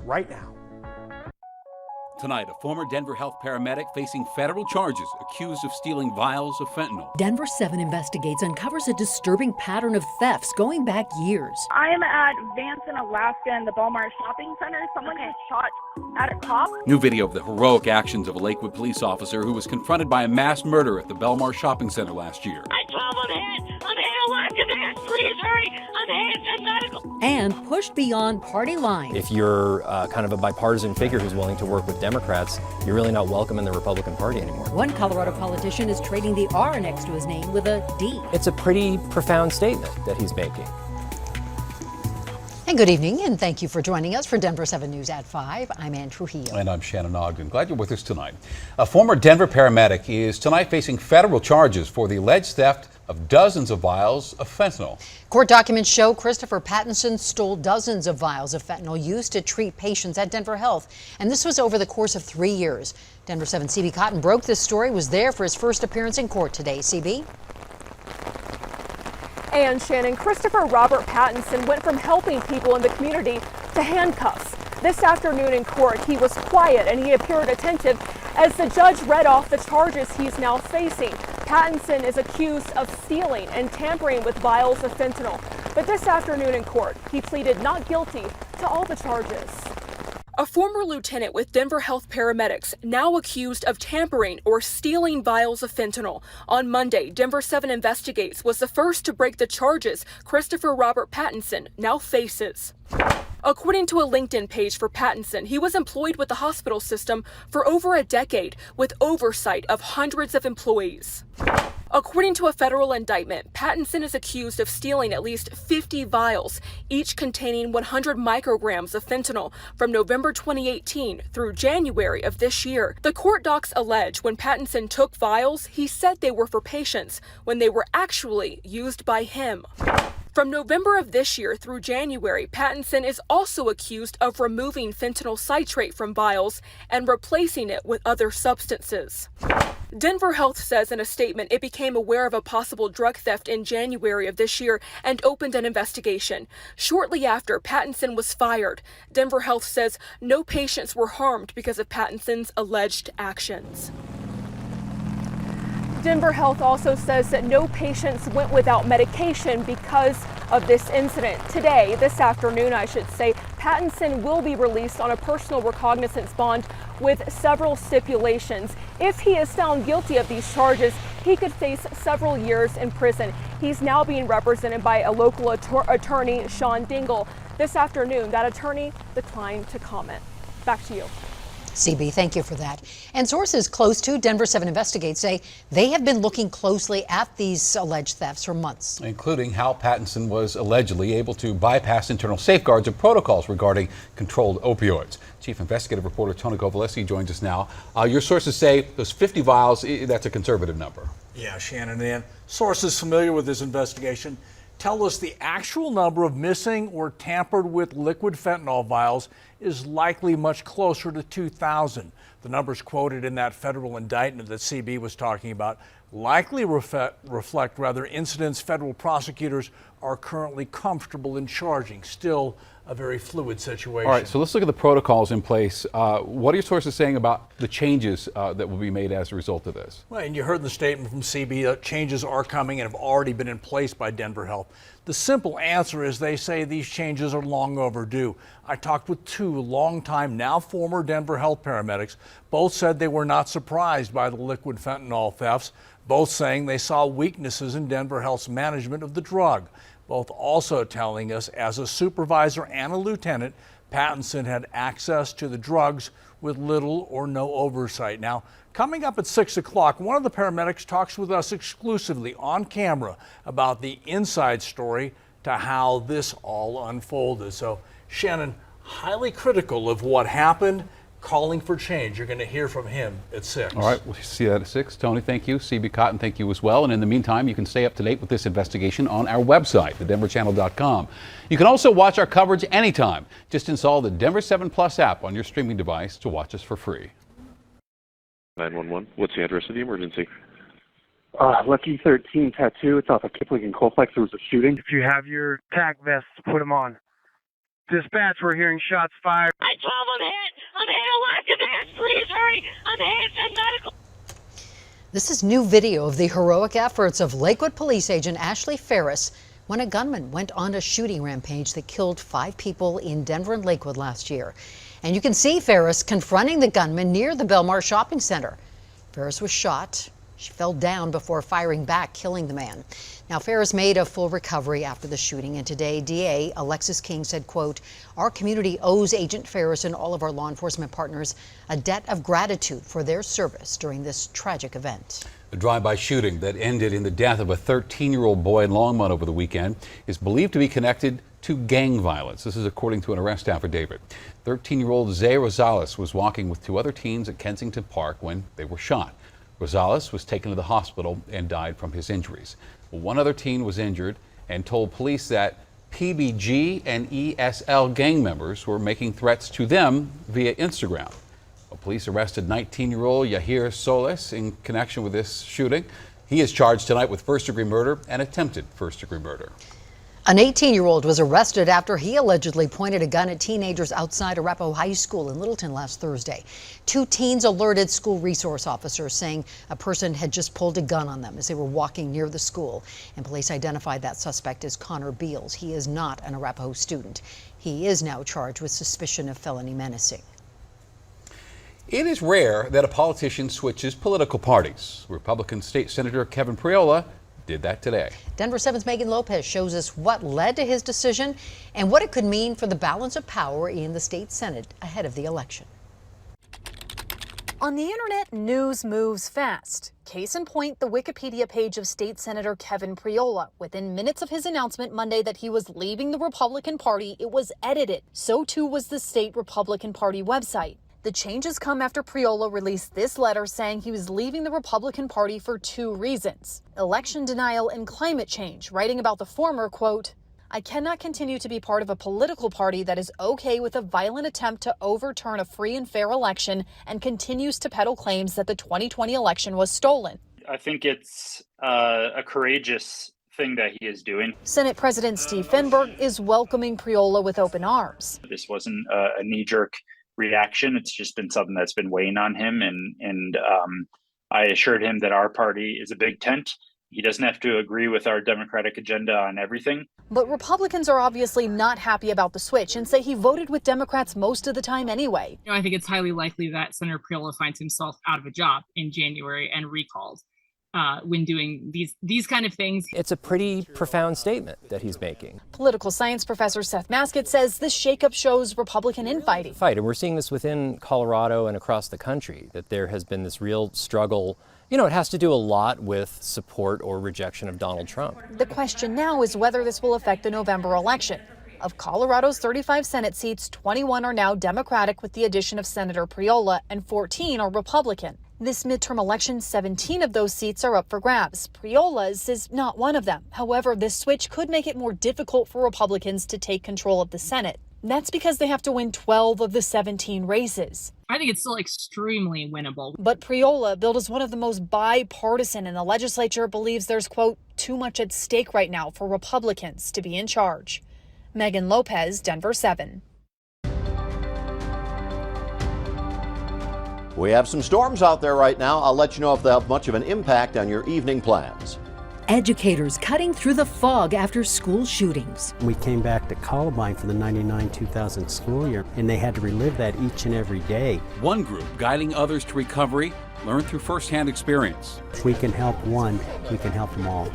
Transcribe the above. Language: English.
right now. Tonight, a former Denver Health paramedic facing federal charges accused of stealing vials of fentanyl. Denver 7 Investigates uncovers a disturbing pattern of thefts going back years. I am at Vanson, Alaska in the Belmar Shopping Center. Someone just shot at a cop. New video of the heroic actions of a Lakewood police officer who was confronted by a mass murder at the Belmar Shopping Center last year. I told him, I'm hit, Alaska, please hurry, I'm hit, I'm medical. And pushed beyond party lines. If you're kind of a bipartisan figure who's willing to work with Democrats, you're really not welcome in the Republican Party anymore. One Colorado politician is trading the R next to his name with a D. It's a pretty profound statement that he's making. And good evening, and thank you for joining us for Denver 7 News at 5. I'm Ann Trujillo. And I'm Shannon Ogden. Glad you're with us tonight. A former Denver paramedic is tonight facing federal charges for the alleged theft of dozens of vials of fentanyl. Court documents show Christopher Pattinson stole dozens of vials of fentanyl used to treat patients at Denver Health. And this was over the course of 3 years. Denver 7 CB Cotton broke this story, was there for his first appearance in court today. CB? And Shannon, Christopher Robert Pattinson went from helping people in the community to handcuffs. This afternoon in court, he was quiet and he appeared attentive as the judge read off the charges he's now facing. Pattinson is accused of stealing and tampering with vials of fentanyl. But this afternoon in court, he pleaded not guilty to all the charges. A former lieutenant with Denver Health paramedics now accused of tampering or stealing vials of fentanyl. On Monday, Denver 7 Investigates was the first to break the charges Christopher Robert Pattinson now faces. According to a LinkedIn page for Pattinson, he was employed with the hospital system for over a decade with oversight of hundreds of employees. According to a federal indictment, Pattinson is accused of stealing at least 50 vials, each containing 100 micrograms of fentanyl from November 2018 through January of this year. The court docs allege when Pattinson took vials, he said they were for patients when they were actually used by him. From November of this year through January, Pattinson is also accused of removing fentanyl citrate from vials and replacing it with other substances. Denver Health says in a statement it became aware of a possible drug theft in January of this year and opened an investigation. Shortly after, Pattinson was fired. Denver Health says no patients were harmed because of Pattinson's alleged actions. Denver Health also says that no patients went without medication because of this incident. Today, this afternoon, I should say, Pattinson will be released on a personal recognizance bond with several stipulations. If he is found guilty of these charges, he could face several years in prison. He's now being represented by a local attorney, Sean Dingle. This afternoon, that attorney declined to comment. Back to you. CB, thank you for that. And sources close to Denver 7 Investigates say they have been looking closely at these alleged thefts for months. Including how Pattinson was allegedly able to bypass internal safeguards and protocols regarding controlled opioids. Chief investigative reporter Tony Kovaleski joins us now. Your sources say those 50 vials, that's a conservative number. Yeah, Shannon, and sources familiar with this investigation tell us the actual number of missing or tampered with liquid fentanyl vials is likely much closer to 2,000. The numbers quoted in that federal indictment that CB was talking about likely reflect incidents federal prosecutors are currently comfortable in charging. Still a very fluid situation. All right, so let's look at the protocols in place. What are your sources saying about the changes that will be made as a result of this? Well, and you heard in the statement from CB that changes are coming and have already been in place by Denver Health. The simple answer is they say these changes are long overdue. I talked with two longtime, now former Denver Health paramedics. Both said they were not surprised by the liquid fentanyl thefts, both saying they saw weaknesses in Denver Health's management of the drug. Both also telling us as a supervisor and a lieutenant, Pattinson had access to the drugs with little or no oversight. Now, coming up at 6 o'clock, one of the paramedics talks with us exclusively on camera about the inside story to how this all unfolded. So, Shannon, highly critical of what happened, calling for change. You're going to hear from him at 6. All right, we'll see that at 6. Tony, thank you. CB Cotton, thank you as well. And in the meantime, you can stay up to date with this investigation on our website, thedenverchannel.com. You can also watch our coverage anytime. Just install the Denver 7 Plus app on your streaming device to watch us for free. 911, what's the address of the emergency? Lucky 13 tattoo. It's off of Kipling and Colfax. There was a shooting. If you have your tac vests, put them on. Dispatch, we're hearing shots fired. I 12, I'm hit, elected, please hurry, I'm hit, and medical. This is new video of the heroic efforts of Lakewood police agent Ashley Ferris when a gunman went on a shooting rampage that killed 5 people in Denver and Lakewood last year. And you can see Ferris confronting the gunman near the Belmar Shopping Center. Ferris was shot. She fell down before firing back, killing the man. Now, Ferris made a full recovery after the shooting, and today DA Alexis King said, quote, "Our community owes Agent Ferris and all of our law enforcement partners a debt of gratitude for their service during this tragic event." The drive-by shooting that ended in the death of a 13-year-old boy in Longmont over the weekend is believed to be connected to gang violence. This is according to an arrest affidavit. 13-year-old Zay Rosales was walking with 2 other teens at Kensington Park when they were shot. Rosales was taken to the hospital and died from his injuries. One other teen was injured and told police that PBG and ESL gang members were making threats to them via Instagram. Police arrested 19-year-old Yahir Solis in connection with this shooting. He is charged tonight with first-degree murder and attempted first-degree murder. An 18-year-old was arrested after he allegedly pointed a gun at teenagers outside Arapahoe High School in Littleton last Thursday. 2 teens alerted school resource officers, saying a person had just pulled a gun on them as they were walking near the school. And police identified that suspect as Connor Beals. He is not an Arapahoe student. He is now charged with suspicion of felony menacing. It is rare that a politician switches political parties. Republican State Senator Kevin Priola did that today. Denver 7's Megan Lopez shows us what led to his decision and what it could mean for the balance of power in the state Senate ahead of the election. On the internet, news moves fast. Case in point, the Wikipedia page of State Senator Kevin Priola. Within minutes of his announcement Monday that he was leaving the Republican Party, it was edited. So too was the state Republican Party website. The changes come after Priola released this letter saying he was leaving the Republican Party for 2 reasons: election denial and climate change, writing about the former, quote, "I cannot continue to be part of a political party that is okay with a violent attempt to overturn a free and fair election and continues to peddle claims that the 2020 election was stolen." I think it's a courageous thing that he is doing. Senate President Steve Fenberg is welcoming Priola with open arms. This wasn't a knee-jerk reaction. It's just been something that's been weighing on him, and I assured him that our party is a big tent. He doesn't have to agree with our Democratic agenda on everything. But Republicans are obviously not happy about the switch and say he voted with Democrats most of the time anyway. I think it's highly likely that Senator Priola finds himself out of a job in January and recalled when doing these kind of things. It's a pretty profound statement that he's making. Political science professor Seth Maskett says this shakeup shows Republican infighting. And we're seeing this within Colorado and across the country, that there has been this real struggle. You know, it has to do a lot with support or rejection of Donald Trump. The question now is whether this will affect the November election. Of Colorado's 35 Senate seats, 21 are now Democratic with the addition of Senator Priola, and 14 are Republican. This midterm election, 17 of those seats are up for grabs. Priola's is not one of them. However, this switch could make it more difficult for Republicans to take control of the Senate. That's because they have to win 12 of the 17 races. I think it's still extremely winnable. But Priola, billed as one of the most bipartisan in the legislature, believes there's, quote, too much at stake right now for Republicans to be in charge. Megan Lopez, Denver 7. We have some storms out there right now. I'll let you know if they'll have much of an impact on your evening plans. Educators cutting through the fog after school shootings. We came back to Columbine for the 99-2000 school year, and they had to relive that each and every day. One group guiding others to recovery, learned through firsthand experience. If we can help one, we can help them all.